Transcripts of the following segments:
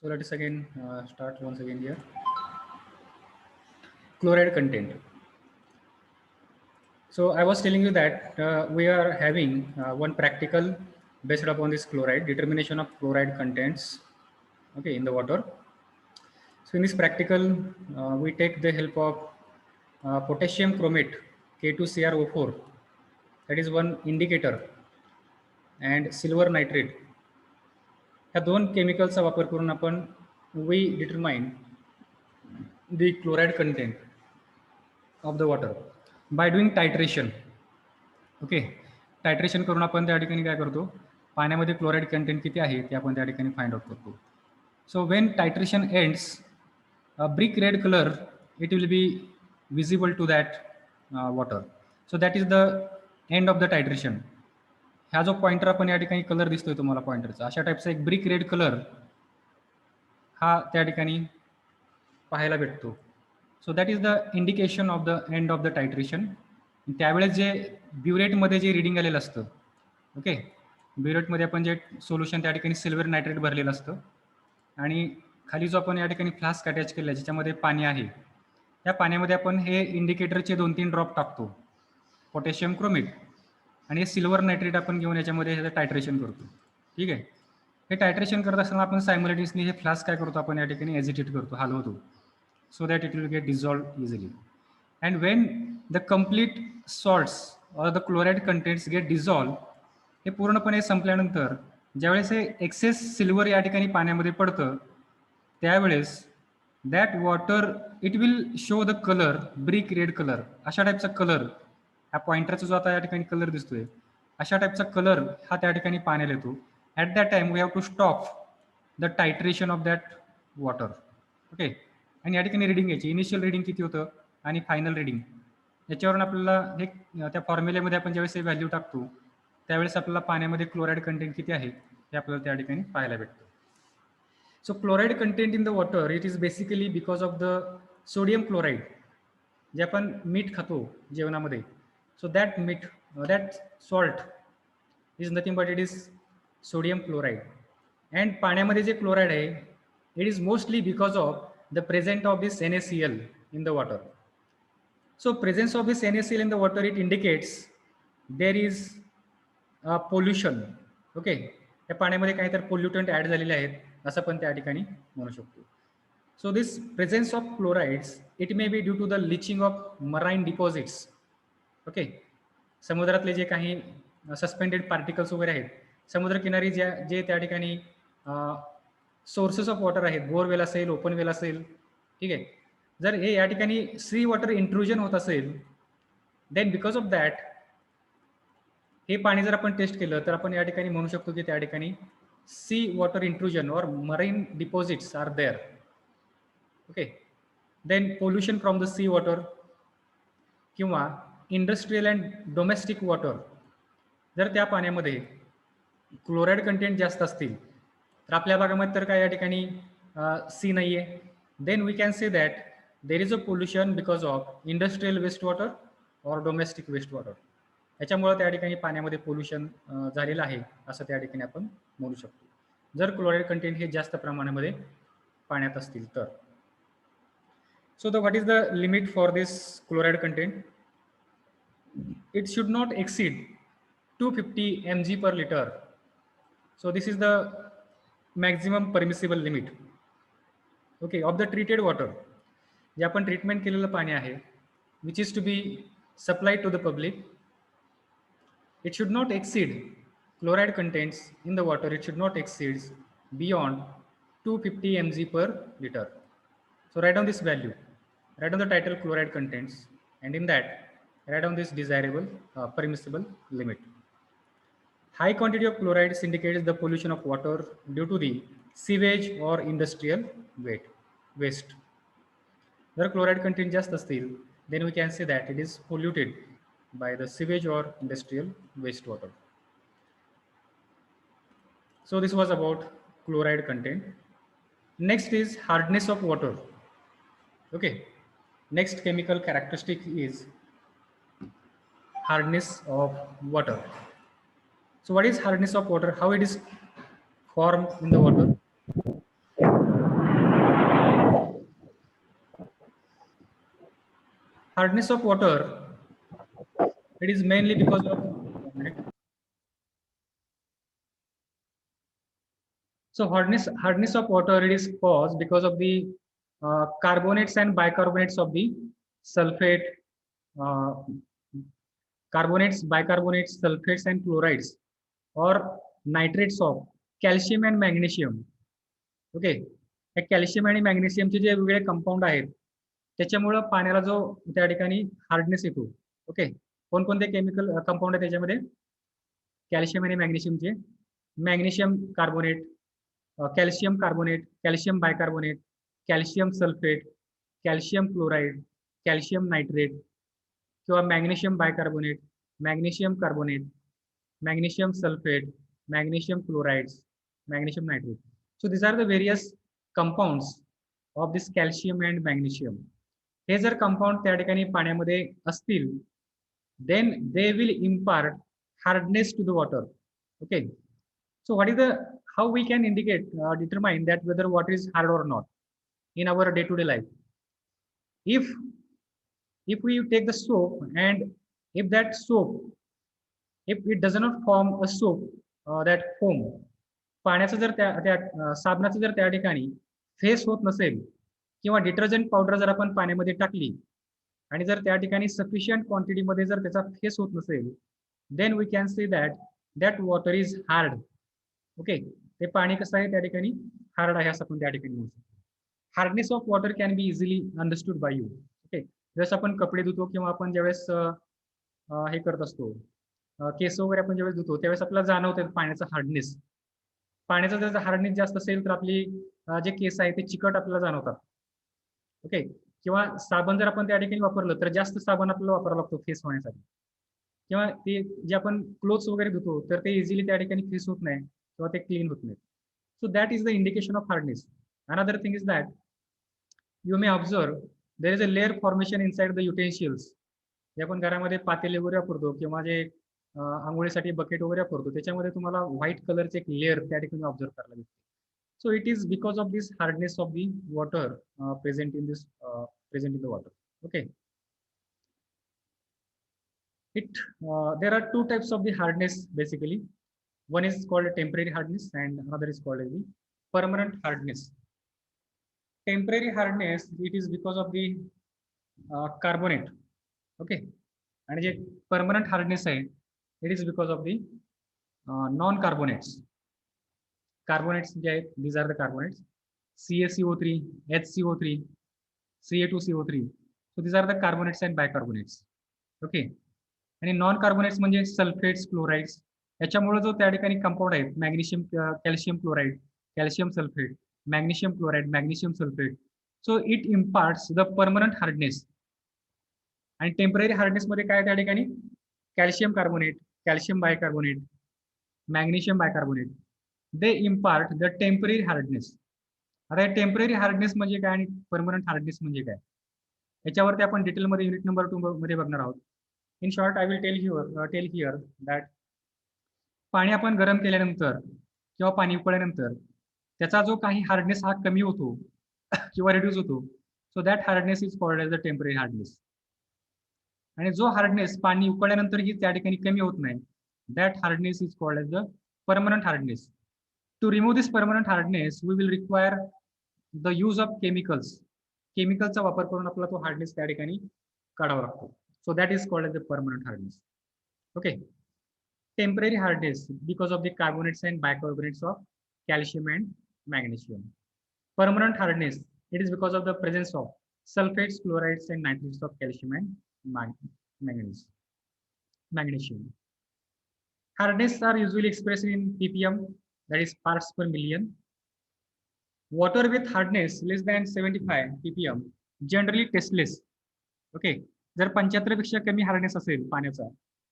So let us again start once again here. Chloride content. So I was telling you that we are having one practical based upon this chloride, determination of chloride contents, okay, in the water. So in this practical, we take the help of potassium chromate K2CrO4, that is one indicator, and silver nitrate. ह्या दोन केमिकलचा वापर करून आपण we determine the chloride content of the water by doing titration. Okay, titration करून आपण त्या ठिकाणी काय करतो, पाण्यामध्ये क्लोराईड कंटेंट किती आहे ते आपण त्या ठिकाणी फाइंड आउट करतो. So when titration ends, brick red colour it will be visible to that water. So that is the end of the titration. ह्या जो पॉइंटर आपण या ठिकाणी कलर दिसतोय तुम्हाला पॉइंटरचा, अशा टाईपचा एक ब्रिक रेड कलर हा त्या ठिकाणी पाहायला भेटतो. So that is the indication of the end of the titration. त्यावेळेस जे ब्युरेटमध्ये जे रिडिंग आलेलं असतं, ओके, ब्युरेटमध्ये आपण जे सोल्युशन त्या ठिकाणी सिल्वर नायट्रेट भरलेलं असतं आणि खाली जो आपण या ठिकाणी फ्लास्क अटॅच केला ज्याच्यामध्ये पाणी आहे, त्या पाण्यामध्ये आपण हे इंडिकेटरचे 2-3 ड्रॉप टाकतो, पोटॅशियम क्रोमेट, आणि हे सिल्वर नायट्रेट आपण घेऊन याच्यामध्ये ह्याचं टायट्रेशन करतो. ठीक आहे. हे टायट्रेशन करत असताना आपण सायमल्टेनियसली हे फ्लास्क काय करतो, आपण या ठिकाणी एजिटेट करतो, हलवतो, so that it will get dissolved easily. And when the complete salts or the chloride contents get dissolved, हे पूर्णपणे संपल्यानंतर ज्यावेळेस हे एक्सेस सिल्वर या ठिकाणी पाण्यामध्ये पडतं, त्यावेळेस that water it will show the colour brick red colour. अशा टाईपचा कलर, ह्या पॉइंटरचा जो आता या ठिकाणी कलर दिसतोय, अशा टाईपचा कलर हा त्या ठिकाणी पाण्याला येतो. At that time we have to stop the titration of that water. Okay, आणि या ठिकाणी रिडिंग घ्यायची, इनिशियल रिडिंग किती होतं आणि फायनल रिडिंग, याच्यावरून आपल्याला हे त्या फॉर्म्युल्यामध्ये आपण ज्यावेळेस हे व्हॅल्यू टाकतो त्यावेळेस आपल्याला पाण्यामध्ये क्लोराईड कंटेंट किती आहे हे आपल्याला त्या ठिकाणी पाहायला भेटतं. So chloride content in the water it is basically because of the sodium chloride. जे आपण मीठ खातो जेवणामध्ये, सो दॅट मीठ, that salt is nothing but it is sodium chloride. And पाण्यामध्ये जे क्लोराईड आहे it is mostly because of the presence of this NaCl in the water. So presence of this NaCl in the water, it indicates there is pollution. Okay, त्या पाण्यामध्ये काहीतरी pollutant add झालेले आहेत असं पण त्या ठिकाणी म्हणू शकतो. So this presence of chlorides it may be due to the leaching of marine deposits. Okay, समुद्रातले जे काही सस्पेंडेड पार्टिकल्स वगैरे आहेत, समुद्रकिनारी जे त्या ठिकाणी सोर्सेस ऑफ वॉटर आहेत, बोरवेल असेल, ओपन वेल असेल, ठीक आहे, जर हे या ठिकाणी सी वॉटर इंट्रुजन होत असेल, देन बिकॉज ऑफ दॅट हे पाणी जर आपण टेस्ट केलं तर आपण या ठिकाणी म्हणू शकतो की त्या ठिकाणी सी वॉटर इंट्रुजन और marine deposits are there. Okay, then pollution from the sea water किंवा इंडस्ट्रियल अँड डोमेस्टिक वॉटर, जर त्या पाण्यामध्ये क्लोराईड कंटेंट जास्त असतील, तर आपल्या भागामध्ये तर काय या ठिकाणी सी नाही आहे, then we can say that there is a pollution because of industrial waste water और डोमेस्टिक वेस्ट वॉटर. याच्यामुळे त्या ठिकाणी पाण्यामध्ये पोल्युशन झालेलं आहे असं त्या ठिकाणी आपण म्हणू शकतो, जर क्लोराईड कंटेंट हे जास्त प्रमाणामध्ये पाण्यात असतील तर. So the what is the limit for this chloride content? It should not exceed 250 mg per liter. So this is the maximum permissible limit, okay, of the treated water. जे आपण treatment केलेलं पाणी आहे, which is to be supplied to the public, it should not exceed chloride contents in the water, it should not exceed beyond 250 mg per liter. So write down this value, write down the title chloride contents, and in that write down this desirable permissible limit. High quantity of chlorides indicates the pollution of water due to the sewage or industrial waste. जर chloride content जास्त असतील, then we can say that it is polluted by the sewage or industrial wastewater. So this was about chloride content. Next is hardness of water. Okay, next chemical characteristic is hardness of water. So what is hardness of water? How it is formed in the water? hardness of water, it is mainly because of, so hardness of water, it is caused because of the carbonates and bicarbonates of the sulfate, uh, carbonates, bicarbonates, sulfates and chlorides, or nitrates of calcium and magnesium. Okay, हे calcium आणि मॅग्नेशियमचे जे वेगवेगळे compound आहेत त्याच्यामुळं पाण्याला जो त्या ठिकाणी हार्डनेस येतो. ओके, कोणकोणते केमिकल कंपाऊंड आहे त्याच्यामध्ये? कॅल्शियम आणि मॅग्नेशियमचे, magnesium carbonate, calcium carbonate, calcium bicarbonate, calcium sulphate, calcium chloride, calcium nitrate किंवा magnesium bicarbonate, magnesium carbonate, magnesium sulphate, magnesium chlorides, magnesium nitrate. So these are the various compounds of this calcium and magnesium. हे जर compound त्या ठिकाणी पाण्यामध्ये असतील, then they will impart hardness to the water. Okay, so what is the, how we can indicate, determine that whether water is hard or not in our day-to-day life? If we take the soap, and if that soap, if it does not form a soap, that foam, पाण्याचं जर त्या साबणाचं जर त्या ठिकाणी face होत नसेल, किंवा detergent powder जर आपण पाण्यामध्ये टाकली आणि जर त्या ठिकाणी सफिशियंट क्वांटिटीमध्ये जर त्याचा फेस होत नसेल, then we can say that water is hard. Okay, ते पाणी कसं आहे त्या ठिकाणी हार्ड आहे असं आपण त्या ठिकाणी म्हणू शकतो. Hardness of water can be easily understood by you. Okay, जसं आपण कपडे धुतो किंवा आपण ज्यावेळेस हे करत असतो, केस वगैरे आपण ज्यावेळेस धुतो त्यावेळेस आपल्याला जाणवतं पाण्याचा हार्डनेस. पाण्याचा जर हार्डनेस जास्त असेल तर आपली जे केस आहे ते चिकट आपल्याला जाणवतात. ओके, किंवा साबण जर आपण त्या ठिकाणी वापरलं तर जास्त साबण आपल्याला वापरावा लागतो फेस होण्यासाठी, किंवा ते जे आपण क्लोथ्स वगैरे धुतो तर ते इझिली त्या ठिकाणी फेस होत नाही किंवा ते क्लीन होत नाही. So that is the indication of hardness. Another thing is that you may observe there is a layer formation inside the utensils. जे आपण घरामध्ये पातेले वगैरे वापरतो किंवा जे आंघोळीसाठी बकेट वगैरे वापरतो त्याच्यामध्ये तुम्हाला व्हाईट कलरचे एक लेअर त्या ठिकाणी ऑब्झर्व करायला मिळते. So it is because of this hardness of the water present in the water. Okay, there are two types of the hardness basically. One is called temporary hardness and another is called the permanent hardness. Temporary hardness, it is because of the carbonate. Okay, and the permanent hardness आहे, it is because of the non-carbonates. Carbonates जे आहेत, these are the carbonates, CaCO3, HCO3, Ca2CO3. So these are the carbonates and bicarbonates. Okay, आणि non carbonates म्हणजे sulphates, chlorides. याच्यामुळे जो त्या ठिकाणी compound आहे, magnesium, calcium chloride, calcium sulphate, magnesium chloride, magnesium sulphate. So it imparts the permanent hardness. आणि temporary hardness मध्ये काय त्या ठिकाणी calcium carbonate, calcium bicarbonate, magnesium bicarbonate, they impart the temporary hardness. आता टेम्पररी हार्डनेस म्हणजे काय आणि परमनंट हार्डनेस म्हणजे काय, याच्यावरती आपण डिटेलमध्ये युनिट नंबर 2 मध्ये बघणार आहोत. In short, I will tell here that पाणी आपण गरम केल्यानंतर किंवा पाणी उकळल्यानंतर त्याचा जो काही हार्डनेस हा कमी होतो किंवा रिड्यूस होतो, so that hardness is called as the temporary hardness. आणि जो हार्डनेस पाणी उकळल्यानंतरही त्या ठिकाणी कमी होत नाही, that hardness is called as the permanent hardness. To remove this permanent hardness we will require the use of chemicals. केमिकलचा वापर करून आपला तो हार्डनेस त्या ठिकाणी काढावा लागतो. So that is called as the permanent hardness. Okay, temporary hardness because of the carbonates and bicarbonates of calcium and magnesium. Permanent hardness, it is because of the presence of sulfates, chlorides and nitrates of calcium and magnesium. Hardness are usually expressed in ppm, that is parts per million. Water with hardness less than 75 ppm generally tasteless. Okay, जर 75 पेक्षा कमी hardness असेल पाण्याचा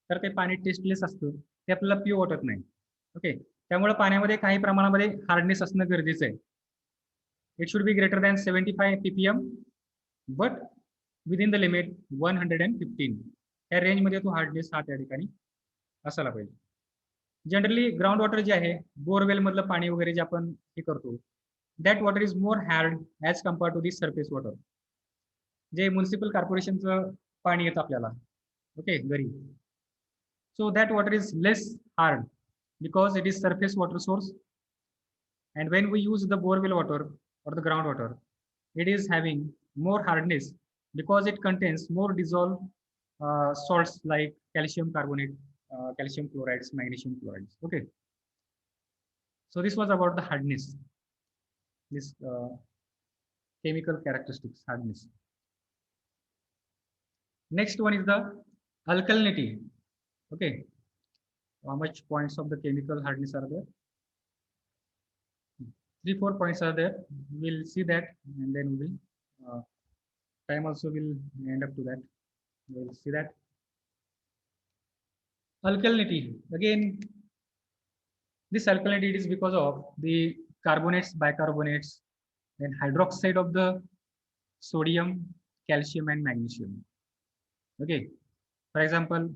तर ते पाणी tasteless असतं, ते आपल्याला पिऊ वाटत नाही. ओके, त्यामुळे पाण्यामध्ये काही प्रमाणामध्ये हार्डनेस असणं गरजेचं आहे. It should be greater than 75 ppm but within the limit 115. या रेंजमध्ये तो हार्डनेस हा त्या ठिकाणी असायला पाहिजे. जनरली ग्राउंड वॉटर जे आहे, बोरवेल मधलं पाणी वगैरे जे आपण हे करतो, that water is more hard as compared to the surface water. जे म्युनिसिपल कॉर्पोरेशनचं पाणी येतं आपल्याला, ओके, घरी. So that water is less hard because it is surface water source, and when we use the borewell water or the groundwater, it is having more hardness because it contains more dissolved salts like calcium carbonate, calcium chlorides, magnesium chlorides. Okay, so this was about the hardness, this chemical characteristics, hardness. Next one is the alkalinity. Okay, how much points of the chemical hardness are there? 3-4 points are there. We'll see that, and then we will time also will end up to that. We'll see that. Alkalinity, again, this alkalinity is because of the carbonates, bicarbonates, then hydroxide of the sodium, calcium, and magnesium. Okay, for example,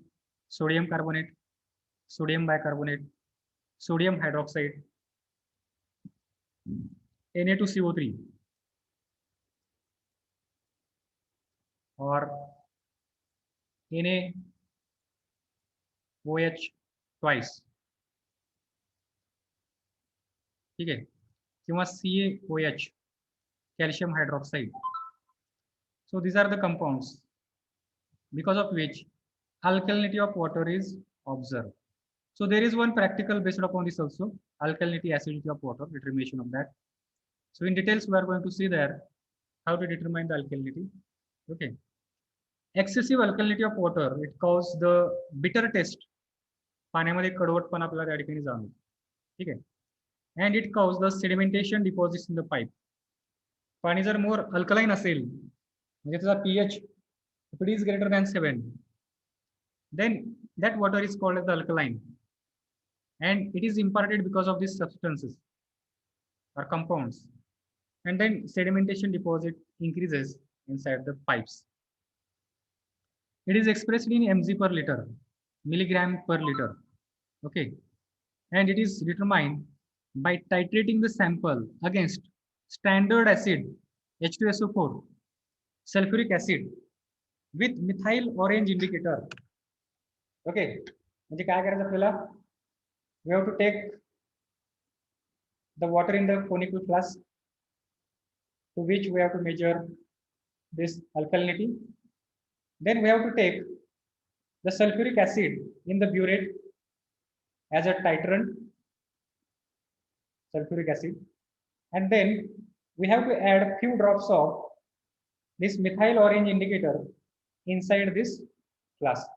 sodium carbonate, sodium bicarbonate, sodium hydroxide, Na2CO3, or NaOH twice, ठीक है, किंवा CaOH, calcium hydroxide. So these are the compounds because of which alkalinity of water is observed. So there is one practical based upon this also, alkalinity, acidity of water, determination of that. So in details we are going to see there how to determine the alkalinity. Okay, excessive alkalinity of water, it causes the bitter taste, पाण्यामध्ये कडवटपणा आपल्याला त्या ठिकाणी जाणवतो, ठीक आहे, and it causes the sedimentation deposits in the pipe. पाणी जर मोर alkaline असेल, म्हणजे त्याचा pH if it is greater than 7, then that water is called as the alkaline, and it is imparted because of these substances or compounds, and then sedimentation deposit increases inside the pipes. It is expressed in mg per liter, milligram per liter. Okay, and it is determined by titrating the sample against standard acid H2SO4, sulfuric acid with methyl orange indicator. Okay, म्हणजे काय करायचं आपल्याला, we have to take the water in the conical flask to which we have to measure this alkalinity. Then we have to take the sulfuric acid in the burette as a titrant, sulfuric acid, and then we have to add a few drops of this methyl orange indicator inside this flask,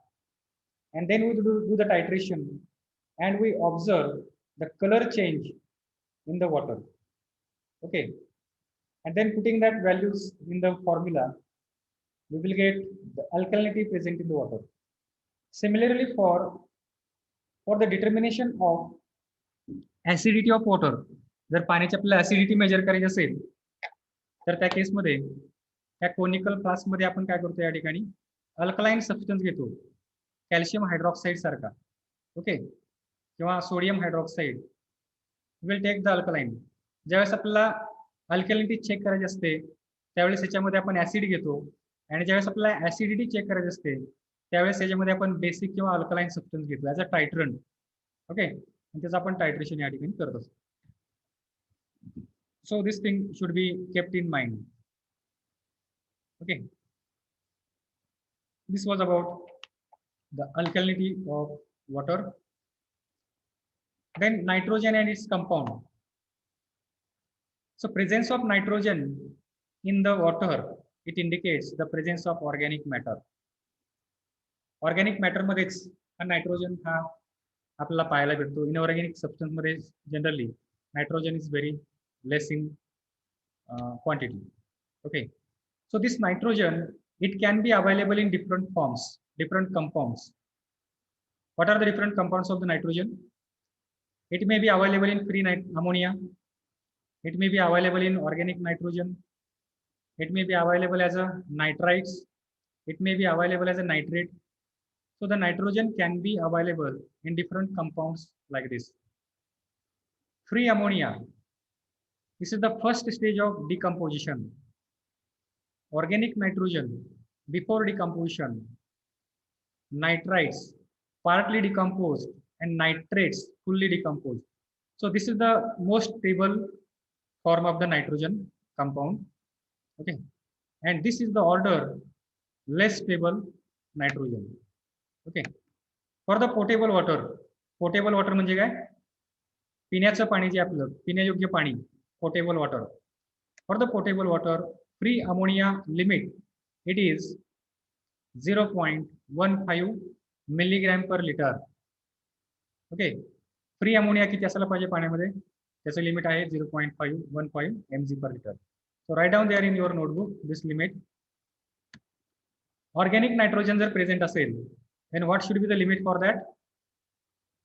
and then we do the titration, and we observe the color change in the water. Okay, and then putting that values in the formula, we will get the alkalinity present in the water. Similarly, for the determination of acidity of water, जर पाण्याची आपल्याला acidity major करायची असेल तर त्या केसमध्ये त्या conical flask मध्ये आपण काय करतो, या ठिकाणी अल्कलाइन सबस्टन्स घेतो, कॅल्शियम हायड्रॉक्साईड सारखा, ओके, किंवा sodium hydroxide. Will take the alkaline. ज्यावेळेस आपल्याला अल्कलिनिटी चेक करायची असते त्यावेळेस याच्यामध्ये आपण ऍसिड घेतो, आणि ज्यावेळेस आपल्याला ऍसिडिटी चेक करायची असते त्यावेळेस याच्यामध्ये आपण बेसिक किंवा अल्कलाइन सबस्टन्स घेतो ऍज अ टायट्रंट. ओके, त्याचं आपण टायट्रेशन या ठिकाणी करत असतो. So this thing should be kept in mind. Okay, this was about the alkalinity of water. Then nitrogen and its compound. So presence of nitrogen in the water, it indicates the presence of organic matter. Organic matter मध्येच हा nitrogen हा आपल्याला पाहायला भेटतो. Inorganic substance मध्ये generally nitrogen is very less in quantity. Okay, so this nitrogen, it can be available in different forms, different compounds. What are the different compounds of the nitrogen? It may be available in free ammonia, it may be available in organic nitrogen, it may be available as a nitrites, it may be available as a nitrate. So the nitrogen can be available in different compounds like this. Free ammonia, this is the first stage of decomposition. Organic nitrogen, before decomposition, nitrites partly decomposed, and nitrates fully decomposed. So this is the most stable form of the nitrogen compound. Okay, and this is the order less stable nitrogen. Okay, for the potable water म्हणजे काय? पिण्याचं पाणी जे आपलं पिण्यायोग्य पाणी, potable water. For the potable water, free ammonia limit, it is 0.15 milligram per liter. Okay, free ammonia किती असायला पाहिजे पाण्यामध्ये? त्याचं लिमिट आहे 0.515 mg per liter. So write down there in your notebook this limit. Organic nitrogen जर present असेल, then what should be the limit for that?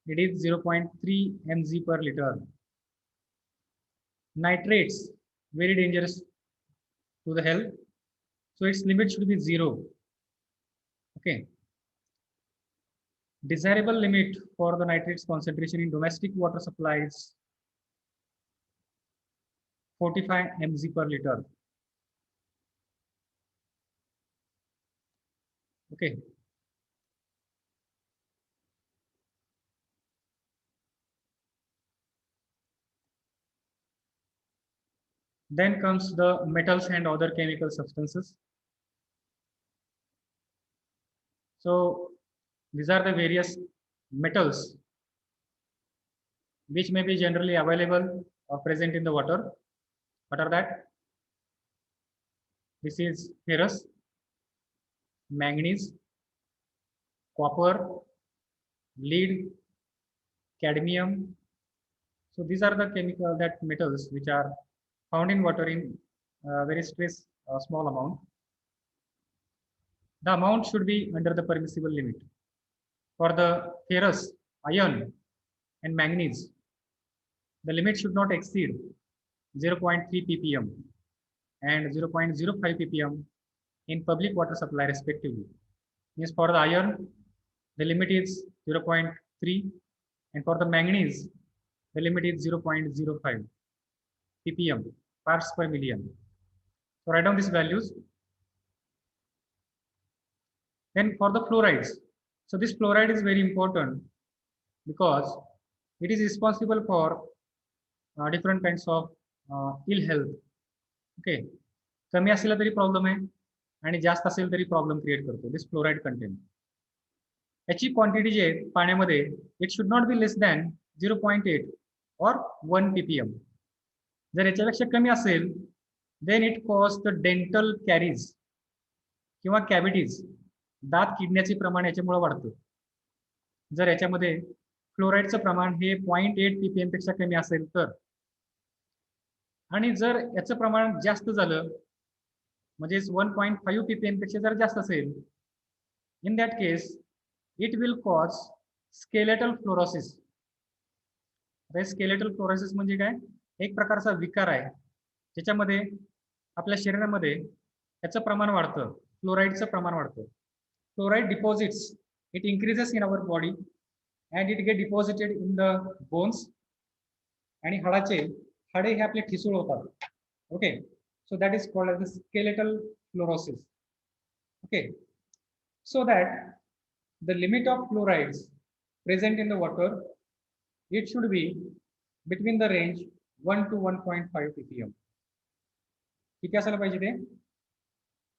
It is 0.3 mg per liter. Nitrates, very dangerous to the health, so its limit should be 0. Okay, desirable limit for the nitrates concentration in domestic water supplies 45 mg per liter. Okay, then comes the metals and other chemical substances. So these are the various metals which may be generally available or present in the water. What are that? This is ferrous, manganese, copper, lead, cadmium. So these are the chemical that metals which are found in water in very small amount. The amount should be under the permissible limit. For the ferrous, iron, and manganese, the limit should not exceed 0.3 ppm and 0.05 ppm in public water supply respectively. Means for the iron, the limit is 0.3, and for the manganese, the limit is 0.05 ppm, parts per million. So write down these values. Then for the fluorides, so this fluoride is very important because it is responsible for different kinds of ill health. Okay, कमी असला तरी problem आहे आणि जास्त असेल तरी problem create करतो this fluoride content. याची क्वांटिटी जी आहे पाण्यामध्ये, it should not be less than 0.8 और 1 ppm. जर याच्यापेक्षा कमी असेल then it cause the dental caries किंवा कॅव्हिटीज, दात किडण्याचे प्रमाण याच्यामुळे वाढतं. जर याच्यामध्ये फ्लोराईडचं प्रमाण हे 0.8 ppm पेक्षा कमी असेल तर, आणि जर याचं प्रमाण जास्त झालं म्हणजे 1.5 ppm पेक्षा जर जास्त असेल, in that case it will cause skeletal fluorosis. Skeletal fluorosis म्हणजे काय? एक प्रकारचा विकार आहे ज्याच्यामध्ये आपल्या शरीरामध्ये याचं प्रमाण वाढतं, फ्लोराईडचं प्रमाण वाढतं. Fluoride deposits, it increases in our body and it get deposited in the bones, आणि हाडे हे आपले ठिसूळ होतात. Okay, so that is called as the skeletal fluorosis. Okay, so that the limit of fluorides present in the water, it should be between the range 1 to 1.5 ppm. किती असायला पाहिजे ते?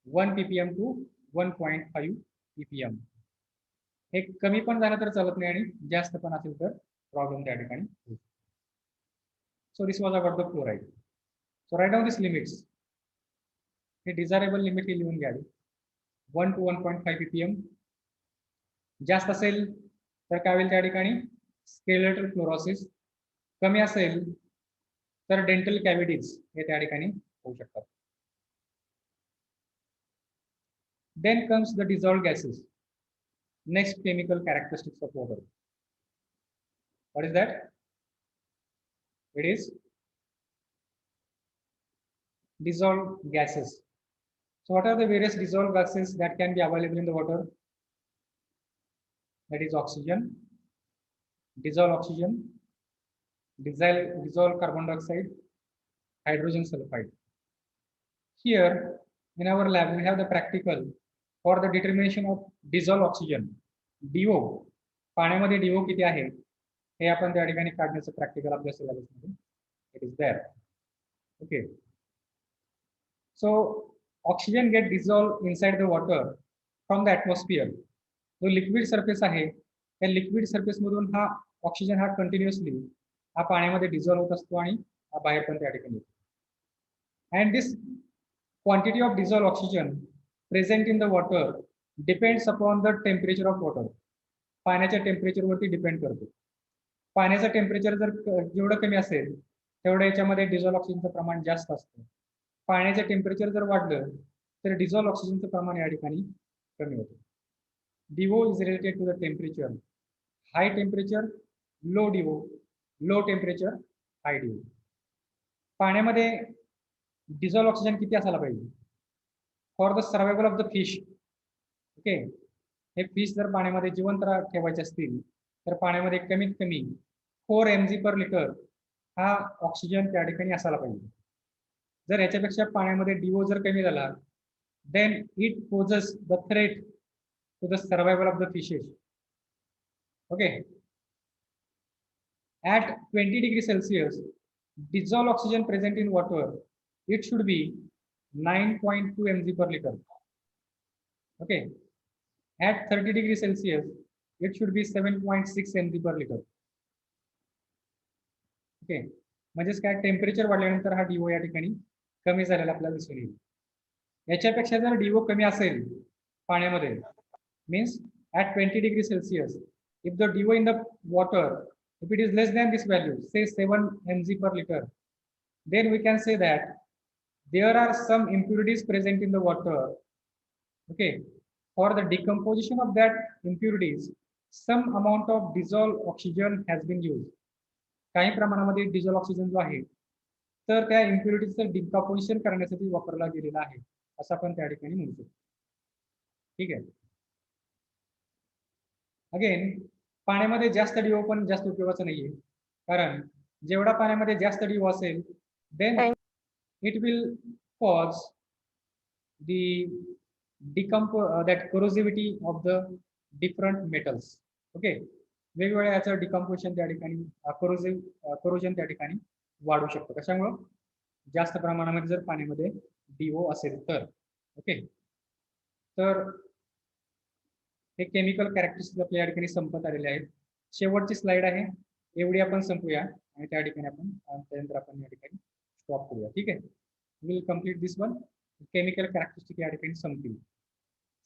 1 ppm to 1.5 ppm. हे कमी पण झालं तर चालत नाही आणि जास्त पण असेल तर प्रॉब्लेम त्या ठिकाणी. So this was about the fluoride. So write down these limits. हे डिझायरेबल लिमिट लिहून घ्यावी. 1 to 1.5 ppm. जास्त असेल तर काय होईल त्या ठिकाणी? Skeletal fluorosis. कमी असेल तर डेंटल कॅव्हिटीज हे त्या ठिकाणी होऊ शकतात. Then comes the dissolved gases. Next chemical characteristics of water. What is that? It is dissolved gases. So what are the various dissolved gases that can be available in the water? That is oxygen, dissolved oxygen, dissolved carbon dioxide, hydrogen sulfide. Here in our lab we have the practical for the determination of dissolve oxygen, DO पाण्यामध्ये DO किती आहे हे आपण त्या ठिकाणी काढण्याचं practical आपल्या सिलेबसमध्ये it is there. Okay, so oxygen get dissolve inside the water from the atmosphere. जो लिक्विड सरफेस आहे त्या लिक्विड सरफेसमधून हा ऑक्सिजन हा कंटिन्युअसली हा पाण्यामध्ये डिझॉल्व होत असतो आणि हा बाहेर पण त्या ठिकाणी येतो. And this quantity of dissolve oxygen present in the water depends upon the temperature of water. पाण्याच्या टेम्परेचरवरती डिपेंड करतो. पाण्याचं टेम्परेचर जर जेवढं कमी असेल तेवढं याच्यामध्ये डिझॉल्व ऑक्सिजनचं प्रमाण जास्त असतं. पाण्याचं टेम्परेचर जर वाढलं तर डिझॉल्व ऑक्सिजनचं प्रमाण या ठिकाणी कमी होतं. DO is related to the temperature. High temperature, low DO, low temperature, high DO. पाण्यामध्ये डिझॉल्व ऑक्सिजन किती असायला पाहिजे for the survival of the fish. Okay, हे फिश जर पाण्यामध्ये जिवंत ठेवायचे असतील तर पाण्यामध्ये कमीत कमी 4 mg/L हा ऑक्सिजन त्या ठिकाणी असायला पाहिजे. जर याच्यापेक्षा पाण्यामध्ये DO जर कमी झाला then it poses the threat to the survival of the fishes. Okay, at 20 degrees Celsius dissolved oxygen present in water it should be 9.2 mg/L. Okay, at 30 degrees Celsius it should be 7.6 mg/L. Okay, म्हणजेच काय temperature वाढल्यानंतर हा DO या ठिकाणी कमी झालेला आपल्याला दिसून येईल. याच्यापेक्षा जर DO कमी असेल पाण्यामध्ये means at 20 degrees Celsius, if the DO in the water, if it is less than this value, say 7 mg/L, then we can say that there are some impurities present in the water. Okay, for the decomposition of that impurities, some amount of dissolved oxygen has been used. काही प्रमाणामध्ये dissolve oxygen जो आहे तर त्या इम्प्युरिटीजचं decomposition करण्यासाठी वापरला गेलेला आहे असं आपण त्या ठिकाणी म्हणू शकतो. ठीक आहे. अगेन पाण्यामध्ये जास्त DO पण जास्त उपयोगाचं नाहीये, कारण जेवढा पाण्यामध्ये जास्त DO असेल then it will cause that corrosivity of the different metals. Okay, वेगवेगळ्या याचं डिकम्पोजिशन त्या ठिकाणी कोरोजन त्या ठिकाणी वाढू शकतं. कशामुळं जास्त प्रमाणामध्ये जर पाण्यामध्ये DO असेल तर. ओके, तर हे केमिकल कॅरेक्टरिस्टिक्स आपल्या या ठिकाणी संपत आलेले आहेत. शेवटची स्लाइड आहे एवढी आपण संपूया आणि त्या ठिकाणी आपण त्यानंतर आपण या ठिकाणी स्टॉप करूया. ठीक आहे, will complete this one. Chemical characteristic या ठिकाणी संपतील.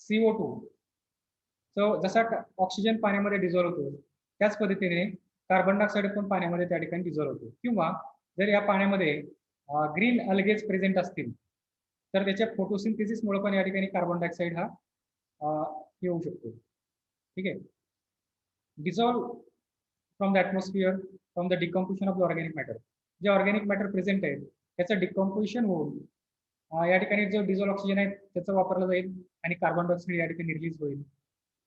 CO2, सो जसा ऑक्सिजन पाण्यामध्ये डिझॉल्व होतो त्याच पद्धतीने कार्बन डायऑक्साईड पण पाण्यामध्ये त्या ठिकाणी डिझॉल्व होतो. किंवा जर या पाण्यामध्ये ग्रीन अल्गेज प्रेझेंट असतील तर त्याच्या फोटोसिंथेसिसमुळे पण या ठिकाणी कार्बन डायऑक्साईड हा येऊ शकतो. ठीक आहे, dissolve from the atmosphere from the decomposition of the organic matter. J organic matter present आहे त्याचं डिकम्पोजिशन होऊन या ठिकाणी जो डिझॉल्व ऑक्सिजन आहे त्याचं वापरलं जाईल आणि कार्बन डायऑक्साईड या ठिकाणी रिलीज होईल.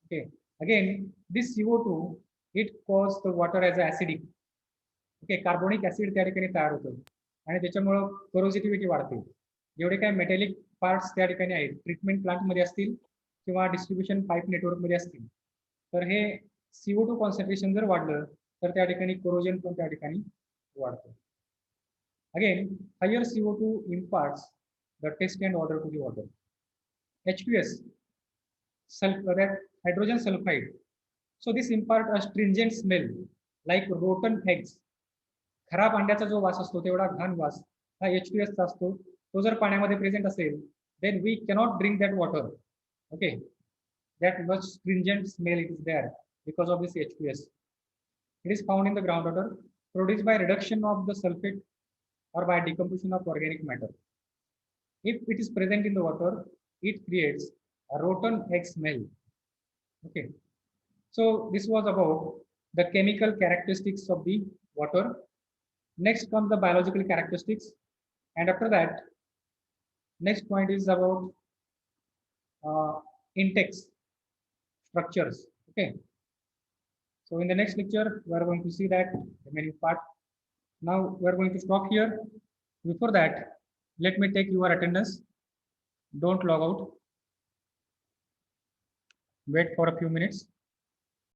Okay, again this CO2 it cause the water as a acidic. Okay, carbonic acid त्या ठिकाणी तयार होतं आणि त्याच्यामुळं कोरोसिटिव्हिटी वाढते. जेवढे काही मेटॅलिक पार्ट्स त्या ठिकाणी आहेत ट्रीटमेंट प्लांटमध्ये असतील किंवा डिस्ट्रीब्युशन पाईप नेटवर्कमध्ये असतील तर हे CO2 कॉन्सन्ट्रेशन जर वाढलं तर त्या ठिकाणी कोरोजन पण त्या ठिकाणी वाढतं. Again higher CO2 imparts the taste and odor to the water. H2S, that hydrogen sulfide, so this impart a stringent smell like rotten eggs. खराब अंड्याचा जो वास असतो तेवढा घाण वास हा H2S चा असतो. तो जर पाण्यामध्ये प्रेझेंट असेल then we cannot drink that water. Okay, that much stringent smell it is there because of this H2S. It is found in the groundwater produced by reduction of the sulfate or by decomposition of organic matter. If it is present in the water, it creates a rotten egg smell. Okay, so this was about the chemical characteristics of the water. Next comes the biological characteristics, and after that, next point is about intakes structures. Okay, so in the next lecture we are going to see that remaining part. Now we are going to stop here. Before that, let me take your attendance. Don't log out. wait for a few minutes.